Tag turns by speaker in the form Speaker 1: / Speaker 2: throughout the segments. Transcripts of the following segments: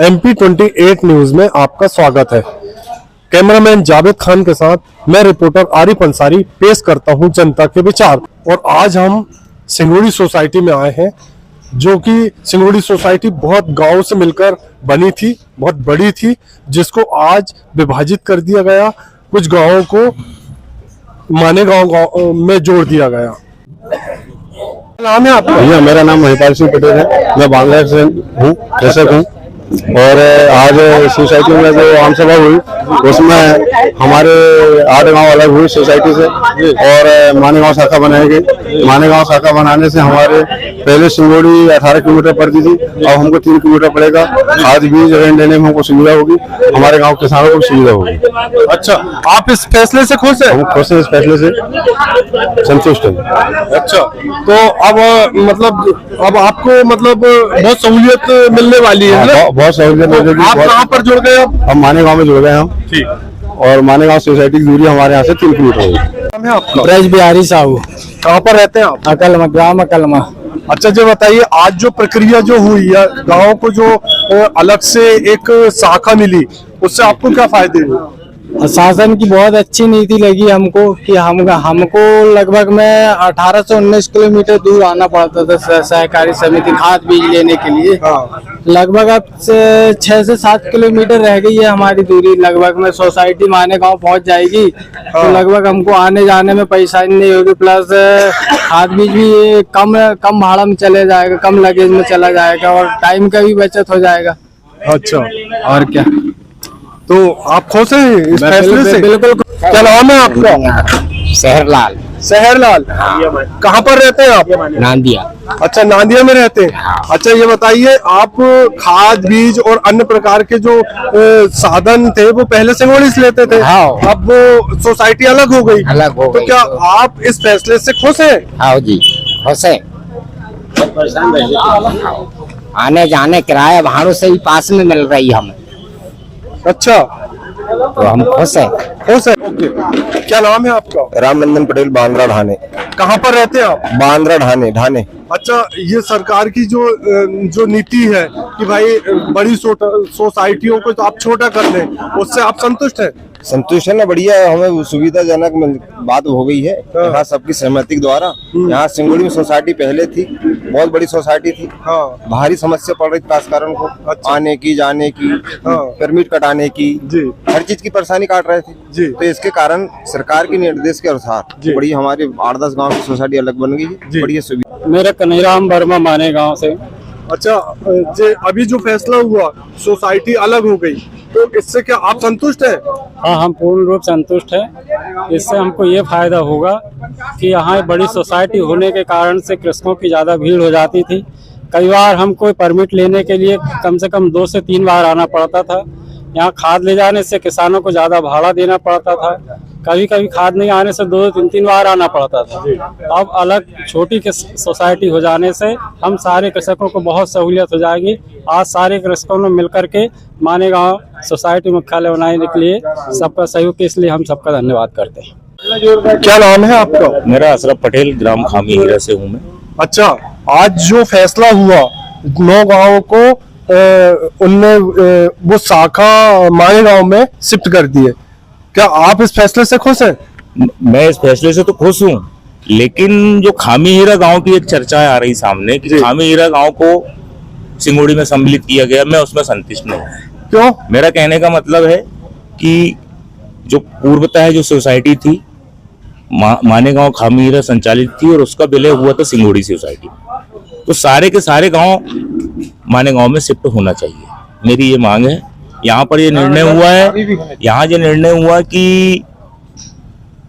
Speaker 1: MP28 news में आपका स्वागत है। कैमरामैन जावेद खान के साथ मैं रिपोर्टर आरिफ अंसारी पेश करता हूं जनता के विचार। और आज हम सिंगोड़ी सोसाइटी में आए हैं, जो कि सिंगोड़ी सोसाइटी बहुत गांव से मिलकर बनी थी, बहुत बड़ी थी, जिसको आज विभाजित कर दिया गया, कुछ गांवों को मानेगांव में जोड़ दिया गया। नाम है आपका?
Speaker 2: भैया मेरा नाम महिपाल सिंह पटेल है, मैं बांग्लादेश से हूँ, कृषक हूँ। और आज सोसाइटी में जो आम सभा हुई उसमें हमारे 8 गांव अलग हुई सोसाइटी से और मानेगांव शाखा बनाई गई। मानेगांव शाखा बनाने से हमारे पहले सिंगोड़ी 18 किलोमीटर पड़ती थी, अब हमको 3 किलोमीटर पड़ेगा। आज बीज रेंट देने में हमको सुविधा होगी, हमारे गाँव किसानों को सुविधा होगी।
Speaker 1: अच्छा, आप इस फैसले से खुश हैं?
Speaker 2: हम खुश हैं, इस फैसले से संतुष्ट हैं।
Speaker 1: अच्छा, तो अब आपको बहुत सहूलियत मिलने वाली है।
Speaker 2: बहुत सहूलियत मिलेगी।
Speaker 1: आप कहाँ पर जुड़ गए?
Speaker 2: हम मानेगांव में जुड़ गए हम।
Speaker 1: ठीक।
Speaker 2: और मानेगांव सोसाइटी की दूरी हमारे यहाँ से 3 किलोमीटर है।
Speaker 1: नाम है आपका?
Speaker 3: ब्रज बिहारी साहू।
Speaker 1: कहाँ पर रहते हैं आप?
Speaker 3: अकलमा, ग्राम अकलमा।
Speaker 1: अच्छा जी, बताइए, आज जो प्रक्रिया जो हुई है, गांव को जो अलग से एक शाखा मिली, उससे आपको क्या फायदे हुए?
Speaker 3: शासन की बहुत अच्छी नीति लगी हमको कि हमको लगभग में 18 से 19 किलोमीटर दूर आना पड़ता था सहकारी समिति खाद बीज लेने के लिए। लगभग अब 6 से 7 किलोमीटर रह गई है हमारी दूरी। लगभग में सोसाइटी मानेगांव पहुंच जाएगी तो लगभग हमको आने जाने में परेशानी नहीं होगी। प्लस खाद बीज भी कम भाड़ा में चले जाएगा, कम लगेज में चला जाएगा और टाइम का भी बचत हो जाएगा।
Speaker 1: अच्छा,
Speaker 3: और क्या,
Speaker 1: तो आप खुश हैं इस फैसले से?
Speaker 3: बिल्कुल।
Speaker 1: क्या नाम है आपका?
Speaker 3: शहरलाल।
Speaker 1: शहरलाल। कहाँ पर रहते हैं आप?
Speaker 3: नांदिया।
Speaker 1: अच्छा, नांदिया में रहते हैं। अच्छा, ये बताइए, आप खाद बीज और अन्य प्रकार के जो साधन थे वो पहले सिंगोड़ी से लेते थे।
Speaker 3: हाँ।
Speaker 1: अब वो सोसाइटी अलग हो गई।
Speaker 3: तो
Speaker 1: क्या आप इस फैसले से खुश हैं?
Speaker 3: हाँ जी, खुश है। आने जाने किराया भाड़ों से ही पास में मिल रही हमें।
Speaker 1: अच्छा,
Speaker 3: तो हम खुश है।
Speaker 1: खुश है। ओके। क्या नाम है आपका?
Speaker 2: रामनंदन पटेल, बांद्रा ढाने।
Speaker 1: कहाँ पर रहते हैं आप?
Speaker 2: बांद्रा ढाने।
Speaker 1: अच्छा, ये सरकार की जो नीति है कि भाई बड़ी सोसाइटियों को तो आप छोटा कर दें, उससे आप संतुष्ट हैं?
Speaker 2: संतुष्ट है ना, बढ़िया है। हमें सुविधाजनक बात हो गई है यहाँ सबकी सहमति के द्वारा। यहाँ सिंगोड़ी में सोसाइटी पहले थी, बहुत बड़ी सोसाइटी थी। भारी समस्या पड़ रही थी काश्तकारों को। अच्छा। आने की, जाने की, परमिट कटाने की, हर चीज की परेशानी काट रहे थे। तो इसके कारण सरकार के निर्देश के अनुसार बड़ी हमारे 8-10 गाँव की सोसाइटी अलग बन गई है। बढ़िया सुविधा।
Speaker 3: मेरा कन्हैयाराम वर्मा मानेगांव से।
Speaker 1: अच्छा, अभी जो फैसला हुआ, सोसाइटी अलग हो गई, तो इससे क्या आप संतुष्ट हैं?
Speaker 3: हाँ, हम पूर्ण रूप संतुष्ट हैं। इससे हमको ये फायदा होगा कि यहाँ बड़ी सोसाइटी होने के कारण से कृषकों की ज़्यादा भीड़ हो जाती थी। कई बार हमको परमिट लेने के लिए कम से कम 2 से 3 बार आना पड़ता था। यहाँ खाद ले जाने से किसानों को ज़्यादा भाड़ा देना पड़ता था। कभी कभी खाद नहीं आने से 2-3 बार आना पड़ता था। अब अलग छोटी सोसाइटी हो जाने से हम सारे कृषकों को बहुत सहूलियत हो जाएगी। आज सारे कृषकों ने मिलकर के मानेगांव सोसाइटी मुख्यालय बनाने के लिए सबका सहयोग के, इसलिए हम सबका धन्यवाद करते हैं।
Speaker 1: क्या नाम है आपका?
Speaker 4: मेरा अशरफ पटेल, ग्राम खामी हीरा से हूँ मैं।
Speaker 1: अच्छा, आज जो फैसला हुआ 9 गाँवों को उनने वो शाखा मानेगांव में शिफ्ट कर दिए, क्या आप इस फैसले से खुश हैं?
Speaker 4: मैं इस फैसले से तो खुश हूँ, लेकिन जो खामी हीरा गांव की एक चर्चा आ रही सामने कि खामी हीरा गांव को सिंगोड़ी में सम्मिलित किया गया, मैं उसमें संतुष्ट नहीं हूँ।
Speaker 1: क्यों?
Speaker 4: मेरा कहने का मतलब है कि जो पूर्वतः जो सोसाइटी थी मानेगांव खामी हीरा संचालित थी और उसका विलय हुआ था सिंगोड़ी सोसाइटी, तो सारे के सारे गांव मानेगांव में शिफ्ट होना चाहिए। मेरी ये मांग है। यहाँ पर ये निर्णय हुआ है, यहाँ ये निर्णय हुआ कि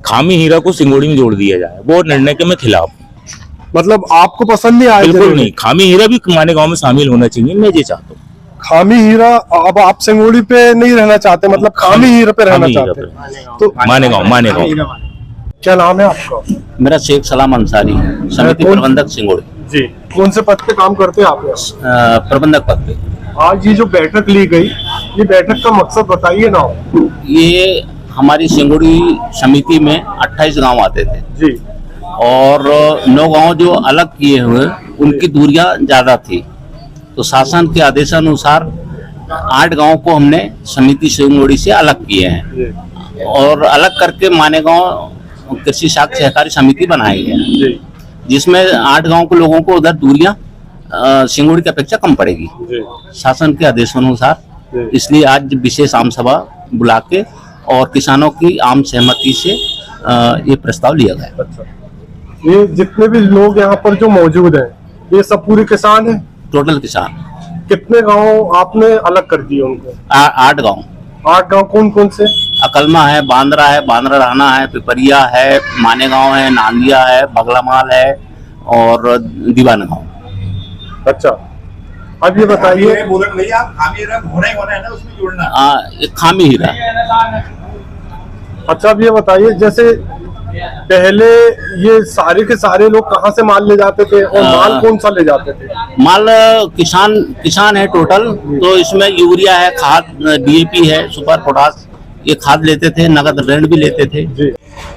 Speaker 4: खामी हीरा को सिंगोड़ी में जोड़ दिया जाए, वो निर्णय के मैं खिलाफ हूँ।
Speaker 1: मतलब आपको पसंद नहीं आया?
Speaker 4: बिल्कुल नहीं, खामी हीरा भी मानेगांव में शामिल होना चाहिए, मैं ये चाहता हूँ।
Speaker 1: खामी हीरा, अब आप सिंगोड़ी पे नहीं रहना चाहते, मतलब खामी हीरा पे रहना चाहते हैं? तो
Speaker 4: मानेगांव।
Speaker 1: क्या नाम है आपका?
Speaker 5: मेरा शेख सलाम अंसारी, समिति प्रबंधक सिंगोड़ी
Speaker 1: जी। कौन से पद पे काम करते हैं आप?
Speaker 5: प्रबंधक पद पे।
Speaker 1: आज ये जो बैठक ली गई, ये बैठक का मकसद बताइए ना।
Speaker 5: ये हमारी सिंगोड़ी समिति में 28 गांव आते थे
Speaker 1: जी,
Speaker 5: और 9 गांव जो अलग किए हुए उनकी दूरियां ज्यादा थी, तो शासन के आदेशानुसार 8 गांव को हमने समिति सिंगोड़ी से अलग किए हैं और अलग करके मानेगांव कृषि शाख सहकारी समिति बनाई है, जिसमें 8 गांव के लोगों को उधर दूरियां सिंगोड़ी की अपेक्षा कम पड़ेगी शासन के आदेशानुसार। इसलिए आज विशेष आम सभा बुला के और किसानों की आम सहमति से ये प्रस्ताव लिया गया।
Speaker 1: अच्छा, ये जितने भी लोग यहाँ पर जो मौजूद हैं ये सब पूरे किसान हैं?
Speaker 5: टोटल किसान।
Speaker 1: कितने गांव आपने अलग कर दिए उनको?
Speaker 5: 8 गांव।
Speaker 1: 8 गांव कौन कौन से?
Speaker 5: अकलमा है, बांद्रा राना है, पिपरिया है, मानेगांव है, नांदिया है, बगलामाल है और दीवान गांव।
Speaker 1: अच्छा, अब ये बताइए,
Speaker 5: एक खामी हीरा।
Speaker 1: अच्छा अब ये बताइए, जैसे पहले ये सारे के सारे लोग कहाँ से माल ले जाते थे और माल कौन सा ले जाते थे?
Speaker 5: माल किसान है टोटल, तो इसमें यूरिया है, खाद DAP है, सुपर पोटास, ये खाद लेते थे, नगद ऋण भी लेते थे।
Speaker 1: जी,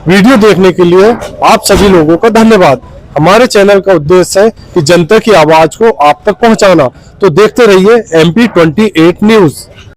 Speaker 1: वीडियो देखने के लिए आप सभी लोगों का धन्यवाद। हमारे चैनल का उद्देश्य है कि जनता की आवाज को आप तक पहुंचाना, तो देखते रहिए MP 28 न्यूज।